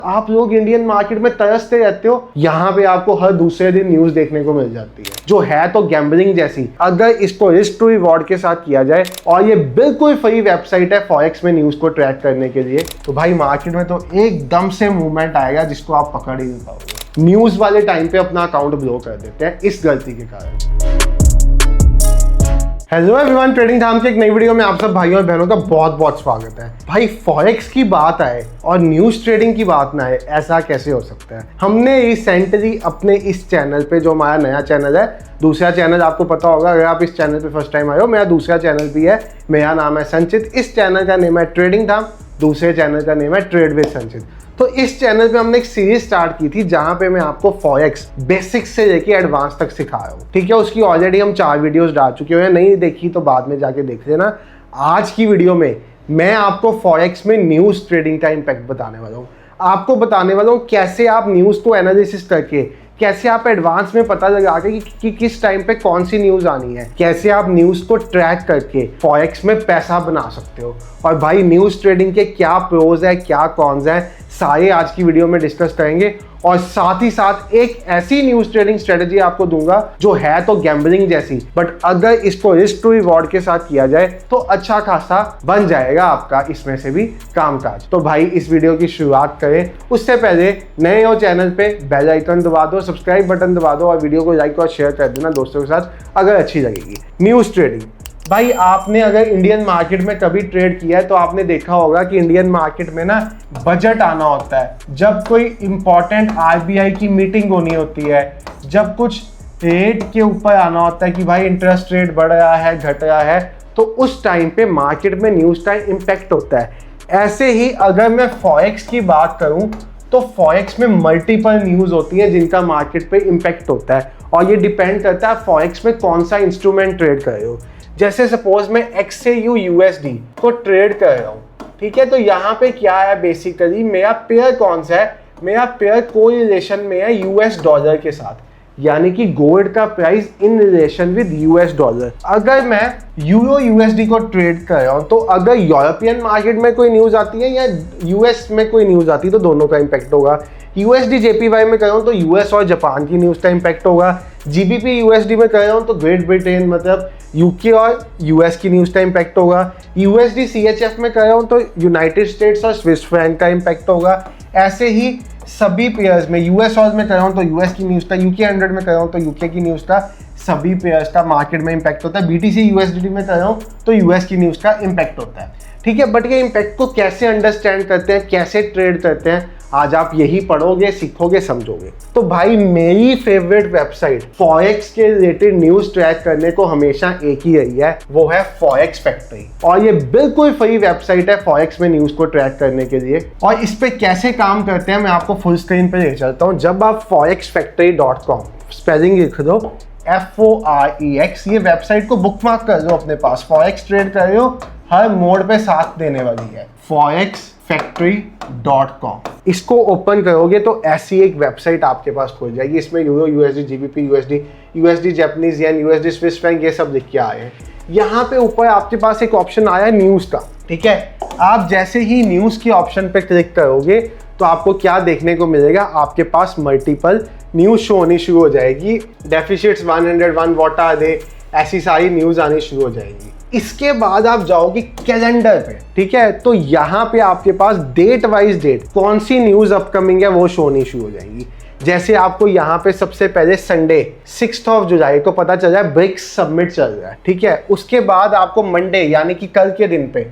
आप लोग Indian market में तरसते रहते हो, यहाँ पे आपको हर दूसरे दिन न्यूज देखने को मिल जाती है जो है तो गैम्बलिंग जैसी। अगर इसको रिस्क टू रिवॉर्ड के साथ किया जाए, और ये बिल्कुल फ्री वेबसाइट है फॉरेक्स में न्यूज को ट्रैक करने के लिए, तो भाई मार्केट में तो एकदम से मूवमेंट आएगा जिसको आप पकड़ ही नहीं पाओगे। न्यूज वाले टाइम पे अपना अकाउंट ब्लॉक कर देते हैं इस गलती के कारण। हेलो एवरीवन, ट्रेडिंग धाम के एक नई वीडियो में आप सब भाइयों और बहनों का बहुत बहुत स्वागत है। भाई फॉरेक्स की बात आए और न्यूज ट्रेडिंग की बात ना आए, ऐसा कैसे हो सकता है। हमने रिसेंटली अपने इस चैनल पे, जो हमारा नया चैनल है, दूसरा चैनल आपको पता होगा अगर आप इस चैनल पे फर्स्ट टाइम आए हो, मेरा दूसरा चैनल भी है, मेरा नाम है संचित। इस चैनल का नेम है ट्रेडिंग धाम, दूसरे चैनल का नेम है ट्रेड विद संचित। तो इस चैनल पे हमने एक सीरीज स्टार्ट की थी जहां पे मैं आपको फॉरेक्स बेसिक्स से लेके एडवांस तक सिखा रहा हूँ। ठीक है, उसकी ऑलरेडी हम 4 वीडियोस डाल चुके हैं, नहीं देखी तो बाद में जाके देख लेना। आज की वीडियो में मैं आपको फॉरेक्स में न्यूज ट्रेडिंग का इम्पैक्ट बताने वाला हूँ। आपको बताने वाला हूँ कैसे आप न्यूज को एनालिसिस करके, कैसे आप एडवांस में पता लगा के कि किस टाइम पे कौन सी न्यूज आनी है, कैसे आप न्यूज को ट्रैक करके फॉरेक्स में पैसा बना सकते हो। और भाई न्यूज ट्रेडिंग के क्या प्रोज है, क्या कॉन्स है, सारे आज की वीडियो में डिस्कस करेंगे। और साथ ही साथ एक ऐसी न्यूज ट्रेडिंग स्ट्रेटजी आपको दूंगा जो है तो गैम्बलिंग जैसी, बट अगर इसको रिस्क टू रिवॉर्ड के साथ किया जाए तो अच्छा खासा बन जाएगा आपका इसमें से भी कामकाज। तो भाई इस वीडियो की शुरुआत करें, उससे पहले नए हो चैनल पे बेल आइकन दबा दो, सब्सक्राइब बटन दबा दो और वीडियो को लाइक और शेयर कर देना दोस्तों के साथ अगर अच्छी लगेगी। न्यूज ट्रेडिंग, भाई आपने अगर इंडियन मार्केट में कभी ट्रेड किया है तो आपने देखा होगा कि इंडियन मार्केट में ना बजट आना होता है। जब कोई इंपॉर्टेंट आरबीआई की मीटिंग होनी होती है, जब कुछ रेट के ऊपर आना होता है कि भाई इंटरेस्ट रेट बढ़ रहा है, घट रहा है, तो उस टाइम पे मार्केट में न्यूज का इम्पैक्ट होता है। ऐसे ही अगर मैं फॉरेक्स की बात करूं तो फॉरेक्स में मल्टीपल न्यूज होती है जिनका मार्केट पे इम्पैक्ट होता है, और ये डिपेंड करता है फॉरेक्स में कौन सा इंस्ट्रूमेंट ट्रेड कर रहे हो। जैसे सपोज मैं XAU USD को ट्रेड कर रहा हूँ, ठीक है, तो यहाँ पे क्या है, बेसिकली मेरा पेयर कौन सा है, मेरा पेयर कोरिलेशन में है यूएस डॉलर के साथ, यानी कि गोल्ड का price in relation with US dollar. अगर मैं यूरो USD को ट्रेड कर रहा हूँ तो अगर यूरोपियन मार्केट में कोई न्यूज आती है या यूएस में कोई न्यूज आती है तो दोनों का इम्पैक्ट होगा। USD JPY में कर रहा हूँ तो यूएस और जापान की न्यूज का इम्पैक्ट होगा। GBP USD में कर रहा हूँ तो ग्रेट ब्रिटेन मतलब यूके और यूएस की न्यूज का इम्पैक्ट होगा। USD CHF में कर रहा हूँ तो यूनाइटेड स्टेट्स और स्विस फ्रैंक का इम्पैक्ट होगा। ऐसे ही सभी पेयर्स में, यूएस और में कर रहा हूँ तो यूएस की न्यूज का, UK 100 में कर रहा हूँ तो यूके की न्यूज का, सभी पेयर्स का मार्केट में इम्पैक्ट होता है। BTC USD में कर रहा हूँ तो यूएस की न्यूज का इम्पैक्ट होता है। ठीक है, बट ये इम्पैक्ट को कैसे अंडरस्टैंड करते हैं, कैसे ट्रेड करते हैं, आज आप यही पढ़ोगे, सीखोगे, समझोगे। तो भाई मेरी फेवरेट वेबसाइट फॉरेक्स के रिलेटेड न्यूज ट्रैक करने को हमेशा एक ही रही है, वो है फॉरेक्स फैक्ट्री। और ये बिल्कुल फ्री वेबसाइट है फॉरेक्स में न्यूज को ट्रैक करने के लिए। और इस पे कैसे काम करते हैं मैं आपको फुल स्क्रीन पे ले चलता हूँ। जब आप forexfactory.com स्पेलिंग लिख दो FOREX, ये वेबसाइट को बुकमार्क कर लो अपने पास। फॉरेक्स ट्रेड कर रहे हो, हर मोड पे साथ देने वाली है। forexfactory.com इसको ओपन करोगे तो ऐसी एक वेबसाइट आपके पास खुल जाएगी। इसमें euro USD GBP USD Japanese yen USD Swiss franc ये सब लिख के आए हैं। यहाँ पे ऊपर आपके पास एक ऑप्शन आया है न्यूज का। ठीक है, आप जैसे ही न्यूज की ऑप्शन पे क्लिक करोगे तो आपको क्या देखने को मिलेगा, आपके पास मल्टीपल न्यूज शो होनी शुरू हो जाएगी। डेफिसिट्स 101, व्हाट आर दे, ऐसी सारी न्यूज आनी शुरू हो जाएगी। इसके बाद आप जाओगे कैलेंडर पे, ठीक है, तो यहाँ पे आपके पास डेट वाइज डेट कौन सी न्यूज अपकमिंग है वो शो होनी शुरू हो जाएगी। जैसे आपको यहाँ पे सबसे पहले संडे 6 जुलाई को पता चल रहा है ब्रिक्स समिट चल रहा है। ठीक है, उसके बाद आपको मंडे यानी कि कल के दिन पे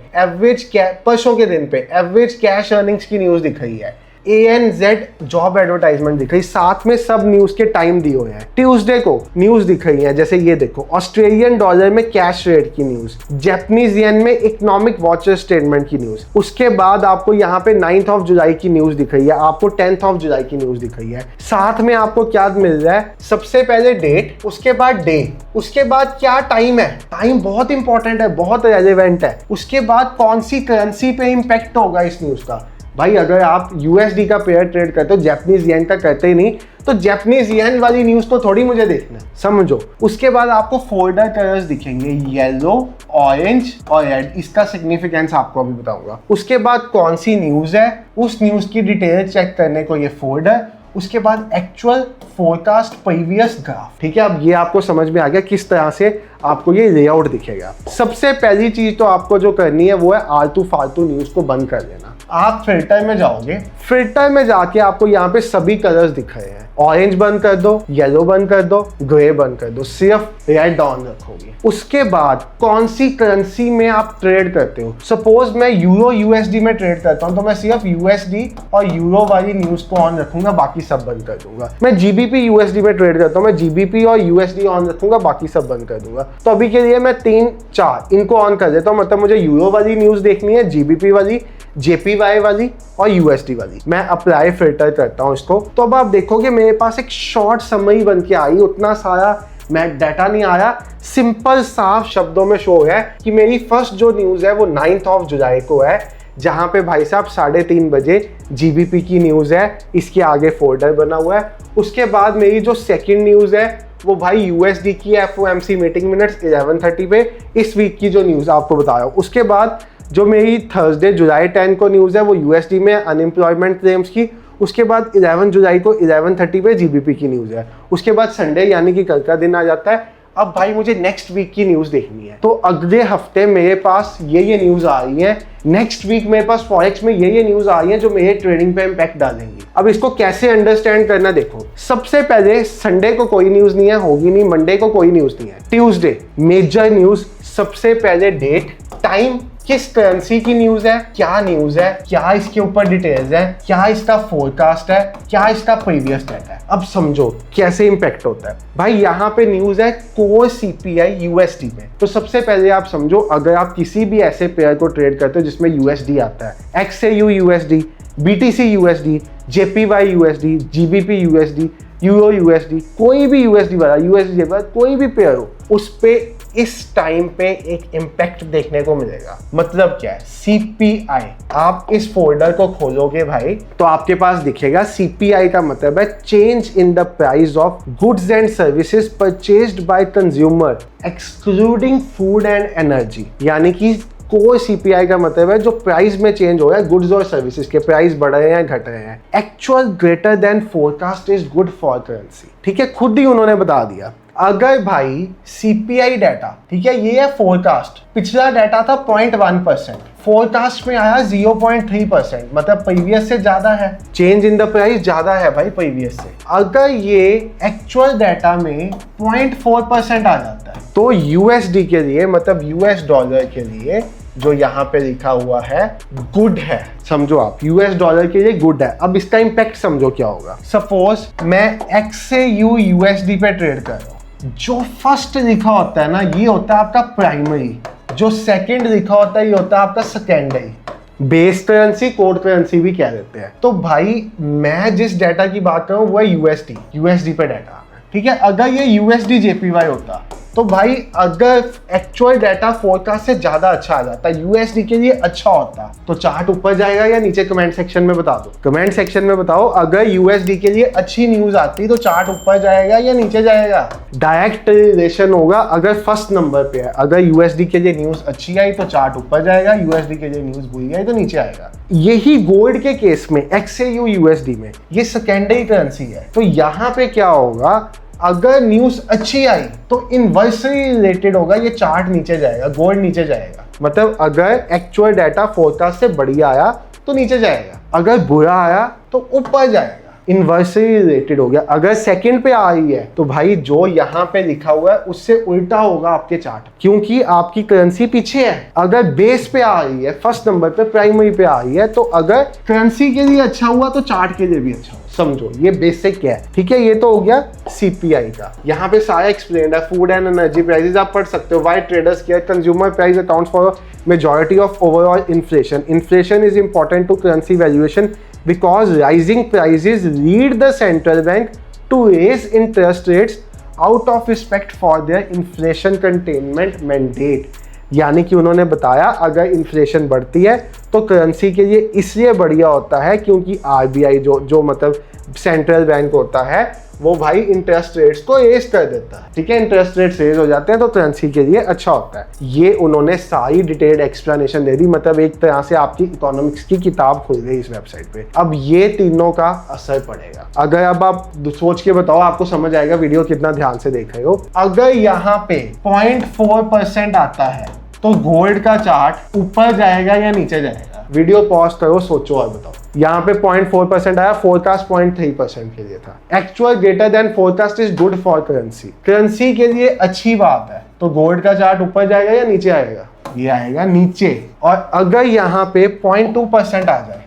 परसों के दिन पे एवरेज कैश अर्निंग्स की न्यूज दिख रही है। ANZ जॉब एडवर्टाइजमेंट दिख रही, साथ में सब न्यूज के टाइम दिए हुए हैं। ट्यूसडे को न्यूज दिख रही है, जैसे ये देखो, ऑस्ट्रेलियन डॉलर में कैश रेट की न्यूज, जापानीज येन में इकोनॉमिक वॉचर स्टेटमेंट की न्यूज। उसके बाद आपको यहाँ पे 9 जुलाई की न्यूज दिख रही है, आपको 10 जुलाई की न्यूज दिख रही है। साथ में आपको क्या मिल रहा है, सबसे पहले डेट, उसके बाद डे, उसके बाद क्या टाइम है, टाइम बहुत इंपॉर्टेंट है, बहुत रेलेवेंट है। उसके बाद कौन सी करेंसी पे इंपैक्ट होगा इस न्यूज का, भाई अगर आप यूएसडी का पेयर ट्रेड करते हो, जापानीज येन का करते ही नहीं, तो जापानीज येन वाली न्यूज को थोड़ी मुझे देखना है, समझो। उसके बाद आपको फोल्डर कलर्स दिखेंगे, येलो, ऑरेंज और रेड। इसका सिग्निफिकेंस आपको अभी बताऊंगा। उसके बाद कौन सी न्यूज है, उस न्यूज की डिटेल चेक करने को ये फोल्डर। उसके बाद एक्चुअल फोरकास्ट प्रीवियस ग्राफ। ठीक है, अब ये आपको समझ में आ गया किस तरह से आपको ये लेआउट दिखेगा। सबसे पहली चीज तो आपको जो करनी है वो है आलतू फालतू न्यूज को बंद कर देना। आप फिल्टर में जाओगे, फिल्टर में जाके आपको यहाँ पे सभी कलर्स दिख रहे हैं। ऑरेंज बंद कर दो, येलो बंद कर दो, ग्रे बंद कर दो, सिर्फ रेड ऑन रखोगे। उसके बाद कौन सी करेंसी में आप ट्रेड करते हो। सपोज मैं यूरो यूएसडी में ट्रेड करता हूँ, तो मैं सिर्फ यूएसडी और यूरो वाली न्यूज को ऑन रखूंगा, बाकी सब बंद कर दूंगा। मैं जीबीपी यूएसडी में ट्रेड करता हूँ, मैं जीबीपी और यूएसडी ऑन रखूंगा, बाकी सब बंद कर दूंगा। तो अभी के लिए मैं 3-4 इनको ऑन कर देता हूँ। मतलब मुझे यूरो वाली न्यूज देखनी है, जीबीपी वाली, जेपीवाई वाली और यूएसडी वाली। मैं अप्लाई फिल्टर करता हूँ इसको। तो अब आप देखोगे मेरे पास एक शॉर्ट समरी बन के आई, उतना सारा मैं डाटा नहीं आया, सिंपल साफ शब्दों में शो है कि मेरी फर्स्ट जो न्यूज़ है वो 9 जुलाई को है, जहाँ पे भाई साहब 3:30 बजे जीबीपी की न्यूज़ है। इसके आगे फोल्डर बना हुआ है। उसके बाद मेरी जो सेकंड न्यूज़ है वो भाई यूएसडी की एफओएमसी मीटिंग मिनट्स 11:30 पे, इस वीक की जो न्यूज़ आपको बता रहा हूँ। उसके बाद जो मेरी थर्सडे जुलाई 10 को न्यूज़ है वो यूएसडी में अनएम्प्लॉयमेंट क्लेम्स की। उसके बाद 11 जुलाई को 11:30 पे जीबीपी की न्यूज़ है। उसके बाद संडे यानी कि कल का दिन आ जाता है। अब भाई मुझे नेक्स्ट वीक की न्यूज़ देखनी है, तो अगले हफ्ते मेरे पास ये न्यूज़ आ रही है। नेक्स्ट वीक मेरे पास फॉरेक्स में ये न्यूज़ आ रही है जो मेरे ट्रेडिंग पे इम्पैक्ट डालेंगी। अब इसको कैसे अंडरस्टैंड करना, देखो सबसे पहले संडे को कोई न्यूज़ नहीं है, होगी नहीं। मंडे को कोई न्यूज़ नहीं है। ट्यूसडे मेजर न्यूज़, सबसे पहले डेट, टाइम, किस करेंसी की न्यूज है, क्या न्यूज है, क्या इसके ऊपर डिटेल्स है, क्या इसका फोरकास्ट है, क्या इसका प्रीवियस डाटा है। अब समझो कैसे इंपैक्ट होता है। भाई यहाँ पे न्यूज है कोर सीपीआई यूएसडी में। तो सबसे पहले आप समझो, अगर आप किसी भी ऐसे पेयर को ट्रेड करते हो जिसमें यूएसडी आता है, XAU USD, BTC USD, JPY USD, GBP USD, euro USD, कोई भी यूएसडी वाला, यूएसडी वाला कोई भी पेयर हो, उस पे इस टाइम पे एक इम्पैक्ट देखने को मिलेगा। मतलब क्या है, सीपीआई। आप इस फोल्डर को खोलोगे भाई तो आपके पास दिखेगा सीपीआई का मतलब है change in the price of goods and services purchased by consumer excluding food and energy. यानी कि कोर सीपीआई का मतलब है जो प्राइस में चेंज हो रहा है, गुड्स और सर्विसेज के प्राइस बढ़ रहे हैं घट रहे हैं। Actual greater than forecast is good for currency. ठीक है, खुद ही उन्होंने बता दिया। अगर भाई सीपीआई डाटा, ठीक है, ये है फोरकास्ट, पिछला डाटा था 0.1%, फोरकास्ट में आया 0.3%, मतलब प्रीवियस से ज्यादा है। चेंज इन द प्राइस ज्यादा है भाई प्रीवियस से। अगर ये एक्चुअल डाटा में 0.4% आ जाता है तो यूएसडी के लिए, मतलब यूएस डॉलर के लिए, जो यहाँ पे लिखा हुआ है गुड है, समझो आप यूएस डॉलर के लिए गुड है। अब इसका इंपैक्ट समझो क्या होगा। सपोज मैं एक्सएयू यूएसडी पे ट्रेड कर रहा हूँ, जो फर्स्ट लिखा होता है ना ये होता है आपका प्राइमरी, जो सेकंड लिखा होता है ये होता है आपका secondary. Base currency, code currency भी कह देते हैं। तो भाई मैं जिस डाटा की बात कर रहा हूँ वो है यूएसडी पे डाटा। ठीक है, अगर ये यूएसडी जेपीवाई होता तो भाई अगर एक्चुअल डाटा फोरकास्ट से ज्यादा अच्छा आ जाता, यूएसडी के लिए अच्छा होता, तो चार्ट ऊपर जाएगा या नीचे, कमेंट सेक्शन में बता दो। कमेंट सेक्शन में बताओ, अगर यूएसडी के लिए अच्छी न्यूज आती तो चार्ट ऊपर जाएगा या नीचे जाएगा। डायरेक्ट रिलेशन होगा अगर फर्स्ट नंबर पे है। अगर यूएसडी के लिए न्यूज अच्छी आई तो चार्ट ऊपर जाएगा, यूएसडी के लिए न्यूज बुरी आई तो नीचे आएगा। यही गोल्ड के केस में एक्सएयू यूएसडी में ये सेकेंडरी करेंसी है। तो यहाँ पे क्या होगा, अगर न्यूज अच्छी आई तो इनवर्सली रिलेटेड होगा, ये चार्ट नीचे जाएगा, गोल्ड नीचे जाएगा। मतलब अगर एक्चुअल डाटा फोरकास्ट से बढ़िया आया तो नीचे जाएगा, अगर बुरा आया तो ऊपर जाएगा। इनवर्सली रिलेटेड हो गया। अगर सेकंड पे आ रही है तो भाई जो यहाँ पे लिखा हुआ है उससे उल्टा होगा आपके चार्ट, क्योंकि आपकी करेंसी पीछे है। अगर बेस पे आ रही है, फर्स्ट नंबर पे प्राइमरी पे आ रही है, तो अगर करेंसी के लिए अच्छा हुआ तो चार्ट के लिए भी अच्छा हो। समझो ये बेसिक क्या है। ठीक है, ये तो हो गया सीपीआई का। यहाँ पे सारा एक्सप्लेन है। फूड एंड एनर्जी प्राइसेस आप पढ़ सकते हो। Why traders care, consumer price accounts for majority of overall inflation. Inflation is important to currency valuation because rising prices lead the central bank to raise interest rates out of respect for their inflation containment mandate. यानी कि उन्होंने बताया अगर inflation बढ़ती है तो currency के लिए इसलिए बढ़िया होता है क्योंकि आरबीआई जो मतलब सेंट्रल बैंक होता है वो भाई इंटरेस्ट रेट्स को रेज कर देता है। ठीक है, इंटरेस्ट रेट्स रेज हो जाते हैं तो करेंसी के लिए अच्छा होता है। ये उन्होंने सारी डिटेल्ड एक्सप्लेनेशन दे दी, मतलब एक तरह से आपकी इकोनॉमिक्स की किताब खुल गई इस वेबसाइट पे। अब ये तीनों का असर पड़ेगा। अगर अब आप सोच के बताओ, आपको समझ आएगा वीडियो कितना ध्यान से देख रहे हो। अगर यहाँ पे 0.4% आता है तो गोल्ड का चार्ट ऊपर जाएगा या नीचे जाएगा? वीडियो पॉज करो, सोचो और बताओ। यहाँ पे 0.4% आया, फोरकास्ट 0.3% के लिए था। Actual greater than forecast is good for currency. Currency के लिए अच्छी बात है, तो गोल्ड का चार्ट ऊपर जाएगा या नीचे आएगा? ये आएगा नीचे। और अगर यहाँ पे 0.2% आ जाए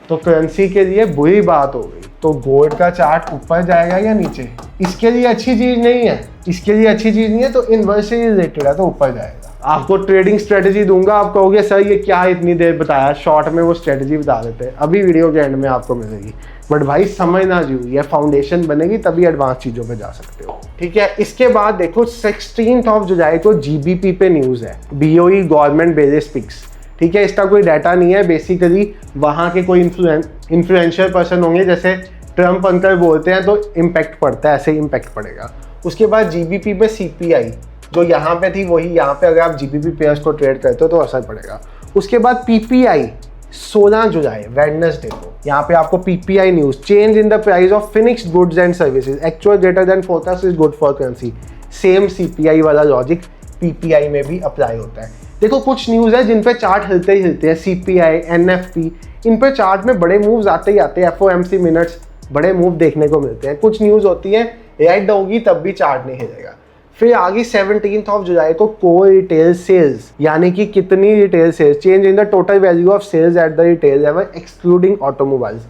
तो करेंसी के लिए बुरी बात हो गई, तो गोल्ड का चार्ट ऊपर जाएगा या नीचे? इसके लिए अच्छी चीज नहीं है, इसके लिए अच्छी चीज नहीं है, तो इनवर्सली रिलेटेड है तो ऊपर जाएगा। आपको ट्रेडिंग स्ट्रेटेजी दूंगा, आप कहोगे सर ये क्या इतनी देर बताया, शॉर्ट में वो स्ट्रेटेजी बता देते हैं, अभी वीडियो के एंड में आपको मिलेगी। बट भाई समझना जरूरी है, फाउंडेशन बनेगी तभी एडवांस चीजों पे जा सकते हो। ठीक है, इसके बाद देखो 16 जुलाई को जीबीपी पे न्यूज है, बीओई गवर्नमेंट बेसिस पिक्स। ठीक है, इसका कोई डाटा नहीं है, बेसिकली वहाँ के कोई इन्फ्लुएंशियल पर्सन होंगे, जैसे ट्रम्प अंकल बोलते हैं तो इम्पैक्ट पड़ता है, ऐसे ही इम्पैक्ट पड़ेगा। उसके बाद जीबीपी पे सीपीआई जो यहाँ पे थी वही यहाँ पे, अगर आप जीबीपी पेयर्स को ट्रेड करते हो तो असर पड़ेगा। उसके बाद पीपीआई 16 जुलाई वेडनेसडे को, यहाँ पे आपको PPI news, change in the price of finished goods and services, actual greater than forecast is good for currency. Same CPI वाला लॉजिक पीपीआई में भी अप्लाई होता है। देखो कुछ न्यूज है जिन पे चार्ट हिलते ही हिलते हैं, सीपीआई, एनएफपी, इन पे चार्ट में बड़े मूव्स आते ही आते हैं, एफओएमसी मिनट्स बड़े मूव देखने को मिलते हैं। कुछ न्यूज होती है राइट होगी तब भी चार्ट नहीं हिलेगा। फिर आगे 17 जुलाई को कोर रिटेल सेल्स, यानी कि कितनी retail sales, change in the total value of sales at the retail level excluding automobiles,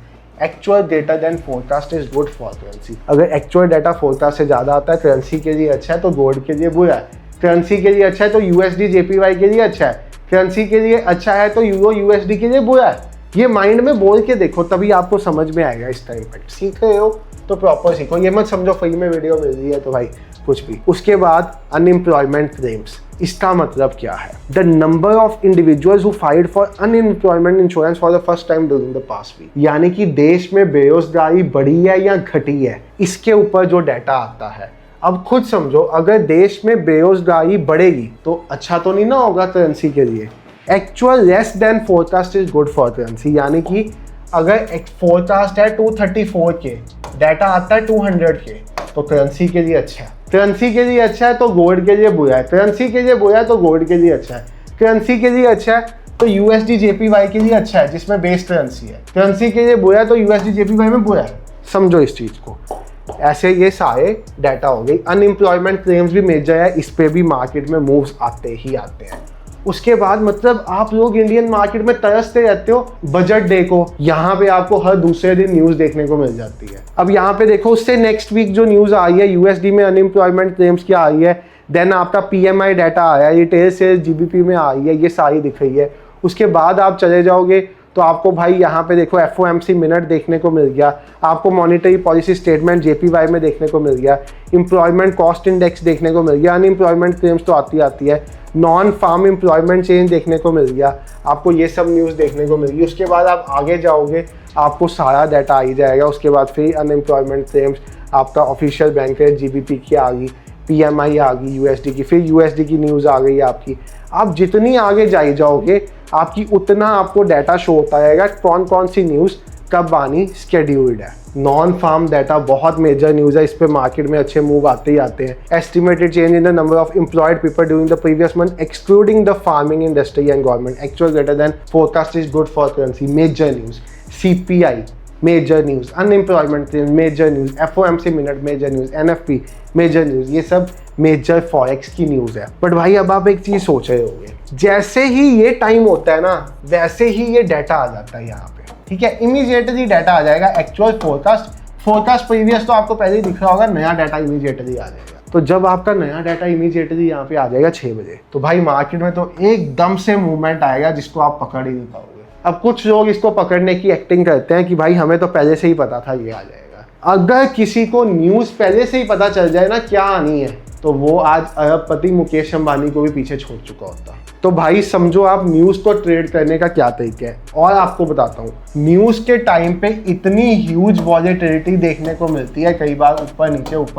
actual data than forecast is good for currency. अगर एक्चुअल डाटा फोरकास्ट से ज्यादा आता है करेंसी के लिए अच्छा है, तो गोल्ड के लिए बुरा है। करेंसी के लिए अच्छा है तो यूएसडी जेपीवाई के लिए अच्छा है। करेंसी के लिए अच्छा है तो यूरो यूएसडी के लिए बुरा है। ये माइंड में बोल के देखो, तभी आपको समझ में आएगा इसका इम्पैक्ट। सीख रहे हो तो प्रॉपर सीखो, ये मत समझो फ्री में वीडियो मिल रही है तो भाई कुछ भी। उसके बाद अनएम्प्लॉयमेंट क्लेम्स, इसका मतलब क्या है? The number of individuals who filed for unemployment insurance for the first time during the past week, यानी कि देश में बेरोजगारी बढ़ी है या घटी है, इसके ऊपर जो डाटा आता है। अब खुद समझो, अगर देश में बेरोजगारी बढ़ेगी तो अच्छा तो नहीं ना होगा करेंसी के लिए। Actual less than forecast is good for currency, यानी कि अगर फोरकास्ट है 234 के, डाटा आता है 200 के, तो करेंसी के लिए अच्छा है। करेंसी के लिए अच्छा है तो गोल्ड के लिए बुरा है। करेंसी के लिए बुरा है तो गोल्ड के लिए अच्छा है। करेंसी के लिए अच्छा है तो यूएसडी जेपीवाई के लिए अच्छा है, जिसमें बेस करेंसी है। करेंसी के लिए बुरा है तो यूएसडी जेपीवाई में बुरा है। समझो इस चीज को। ऐसे ये सारे डाटा हो गई। अनएम्प्लॉयमेंट क्लेम्स भी मेजर है, इस पे भी मार्केट में मूव्स आते ही आते हैं। उसके बाद मतलब आप लोग इंडियन मार्केट में तरसते रहते हो बजट डे को, यहाँ पे आपको हर दूसरे दिन न्यूज देखने को मिल जाती है। अब यहाँ पे देखो, उससे नेक्स्ट वीक जो न्यूज आई है यूएसडी में अनएम्प्लॉयमेंट क्लेम्स की आई है, देन आपका पीएमआई डाटा आया, रिटेल सेल्स जीबीपी में आई है, ये सारी दिख रही है। उसके बाद आप चले जाओगे तो आपको भाई यहाँ पे देखो एफओएमसी मिनट देखने को मिल गया, आपको मॉनिटरी पॉलिसी स्टेटमेंट जेपीवाई में देखने को मिल गया, एम्प्लॉयमेंट कॉस्ट इंडेक्स देखने को मिल गया, अनएम्प्लॉयमेंट क्लेम्स तो आती है, नॉन फार्म एम्प्लॉयमेंट चेंज देखने को मिल गया, आपको ये सब न्यूज़ देखने को मिल गई। उसके बाद आप आगे जाओगे आपको सारा डाटा आ ही जाएगा। उसके बाद फिर अनएम्प्लॉयमेंट क्लेम्स, आपका ऑफिशियल बैंक रेट जीबीपी की आ गई, पीएमआई आ गई यूएसडी की, फिर यूएसडी की न्यूज़ आ गई आपकी। आप जितनी आगे जाओगे आपकी उतना आपको डाटा शो होता रहेगा कौन कौन सी न्यूज़ कब आनी स्केड्यूल्ड है। नॉन फार्म डाटा बहुत मेजर न्यूज़ है, इस पे मार्केट में अच्छे मूव आते ही आते हैं। Estimated change in the number of employed people during the previous month excluding the farming industry and government, actual greater than forecast is good for currency, major news. CPI major news, unemployment major news, FOMC minute major news, NFP major news, ये सब major forex की news है। But भाई अब आप एक चीज़ सोच रहे होंगे, जैसे ही ये टाइम होता है ना वैसे ही ये डाटा आ जाता है यहाँ पे। ठीक है, इमीडिएटली डाटा आ जाएगा, एक्चुअल फोरकास्ट प्रीवियस तो आपको पहले ही दिख रहा होगा, नया डाटा इमीडिएटली आ जाएगा। तो जब आपका नया डाटा इमीडिएटली यहाँ पे आ जाएगा 6 बजे, तो भाई मार्केट में तो एकदम से मूवमेंट आएगा जिसको आप पकड़ ही नहीं पाओगे। अब कुछ लोग इसको पकड़ने की एक्टिंग करते हैं कि भाई हमें तो पहले से ही पता था ये आ जाएगा। अगर किसी को न्यूज़ पहले से ही पता चल जाए ना क्या आनी है, तो वो आज अरबपति मुकेश अंबानी को भी पीछे छोड़ चुका होता। तो भाई समझो आप न्यूज़ को ट्रेड करने का क्या तरीका है। और आपको बताता हूँ, न्यूज़ के टाइम पे इतनी ह्यूज वॉलेटिलिटी देखने को मिलती है, कई बार ऊपर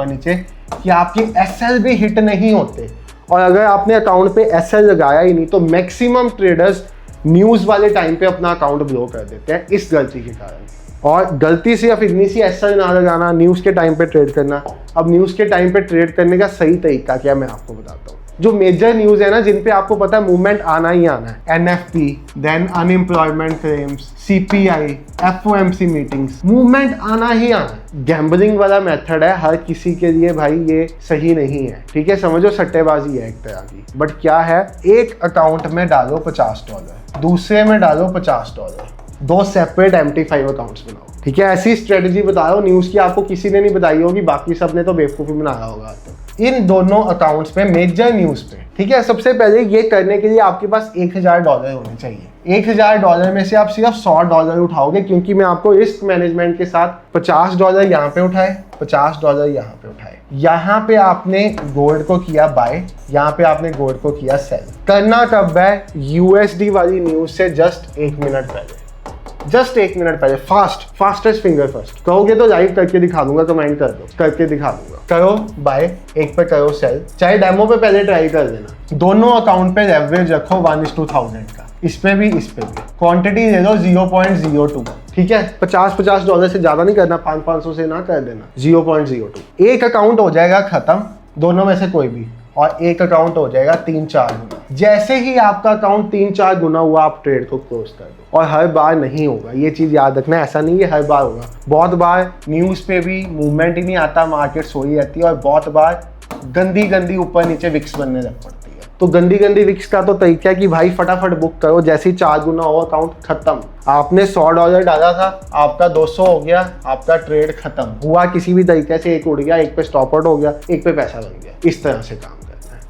नीचे कि आपके एसएल भी हिट नहीं होते। और अगर आपने अकाउंट पे एसएल लगाया ही नहीं तो मैक्सिमम ट्रेडर्स न्यूज़ वाले टाइम पे अपना अकाउंट ब्लो कर देते हैं इस गलती के कारण। और गलती से अब इतनी सी एसएल ना लगाना, न्यूज़ के टाइम पे ट्रेड करना। अब न्यूज़ के टाइम पे ट्रेड करने का सही तरीका क्या मैं आपको बताता हूँ। जो मेजर न्यूज़ है ना, जिन पे आपको पता है मूवमेंट आना ही आना है, NFP, then unemployment claims, CPI, FOMC meetings, movement आना ही आना है। गैम्बलिंग वाला मेथड है हर किसी के लिए भाई, ये सही नहीं है, ठीक है, समझो सट्टेबाजी है एक तरह की। बट क्या है, एक अकाउंट में डालो $50, दूसरे में डालो $50, दो सेपरेट MT5 अकाउंट्स बनाओ, ठीक है। ऐसी स्ट्रेटजी बता रहा हूँ, न्यूज़ की आपको किसी ने नहीं बताई होगी, बाकी सब ने तो बेवकूफ़ी बनाया होगा। तो इन दोनों अकाउंट्स पे, मेजर न्यूज़ पे, ठीक है, सबसे पहले ये करने के लिए आपके पास $1000 होने चाहिए। $1000 में से आप सिर्फ $100 उठाओगे, क्योंकि मैं आपको रिस्क मैनेजमेंट के साथ $50 यहाँ पे उठाए, $50 यहाँ पे उठाए। यहाँ पे आपने गोल्ड को किया बाय, यहाँ पे आपने गोल्ड को किया सेल। करना कब है, USD वाली न्यूज़ से जस्ट 1 मिनट पहले, जस्ट 1 मिनट पहले, फास्टेस्ट फिंगर फर्स्ट। कहोगे तो लाइव करके दिखा दूंगा, कमेंट कर दो, करके दिखा दूंगा। करो बाय, एक पे करो सेल, चाहे डेमो पे पहले ट्राई कर लेना। दोनों अकाउंट पे एवरेज रखो 1:1000 का, इस पे भी इस पे भी। क्वांटिटी ले लो 0.02, ठीक है। $50 से ज्यादा नहीं करना, 500 से ना कर देना, 0.02। एक अकाउंट हो जाएगा खत्म, दोनों में से कोई भी, और एक अकाउंट हो जाएगा 3-4 गुना। जैसे ही आपका अकाउंट 3-4 गुना हुआ, आप ट्रेड को क्लोज कर दो। और हर बार नहीं होगा, ये चीज याद रखना, ऐसा नहीं है हर बार होगा। बहुत बार न्यूज़ पे भी मूवमेंट ही नहीं आता, मार्केट सोई रहती है, और बहुत बार गंदी ऊपर नीचे विक्स बनने लग पड़ती है। तो गंदी विक्स का तो तरीका है कि भाई फटाफट बुक करो, जैसे ही 4 गुना हो अकाउंट खत्म। आपने $100 डाला था, आपका 200 हो गया, आपका ट्रेड खत्म हुआ किसी भी तरीके से। एक उड़ गया, एक पे स्टॉप आउट हो गया, एक पे पैसा बन गया। इस तरह से काम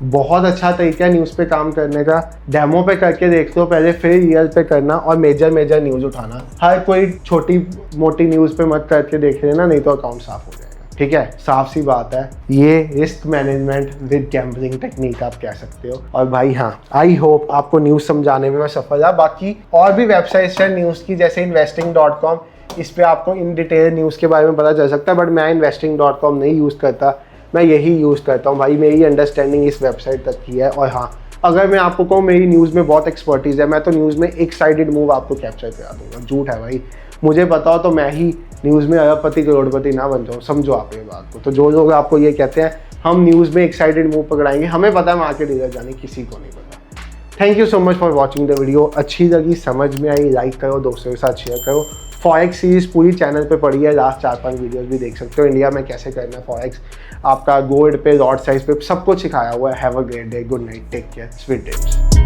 बहुत अच्छा तरीका है न्यूज़ पे काम करने का। डेमो पे करके देख लो पहले, फिर रियल पे करना, और मेजर न्यूज़ उठाना। हर कोई छोटी मोटी न्यूज़ पे मत करके देख लेना, नहीं तो अकाउंट साफ हो जाएगा, ठीक है। साफ सी बात है, ये risk management with gambling technique आप कह सकते हो। और भाई हाँ, आई होप आपको न्यूज़ समझाने में मैं सफल रहा। बाकी और भी वेबसाइट्स है न्यूज़ की, जैसे investing.com, इस पे आपको इन डिटेल न्यूज़ के बारे में पता चल सकता है। बट मैं investing.com नहीं यूज़ करता, मैं यही यूज़ करता हूँ भाई। मेरी अंडरस्टैंडिंग इस वेबसाइट तक की है। और हाँ, अगर मैं आपको कहूँ मेरी न्यूज़ में बहुत एक्सपर्टीज़ है, मैं तो न्यूज़ में एक साइडेड मूव आपको कैप्चर करा दूंगा। झूठ है भाई, मुझे पता हो तो मैं ही न्यूज़ में अरबपति करोड़पति ना बन जाऊँ, समझो आप ये बात को। तो जो लोग आपको ये कहते हैं हम न्यूज़ में एक साइडेड मूव पकड़ाएंगे, हमें पता है मार्केट इधर जाने, किसी को नहीं पता। Thank you so much for watching the video. अच्छी लगी, समझ में आई, लाइक करो, दोस्तों के साथ शेयर करो। फॉरेक्स सीरीज पूरी चैनल पे पड़ी है, लास्ट 4-5 वीडियोस भी देख सकते हो। इंडिया में कैसे करना है फॉरेक्स, आपका गोल्ड पे, लॉट साइज पे, सब कुछ सिखाया हुआ है। Have a great day, good night, take care, sweet dreams.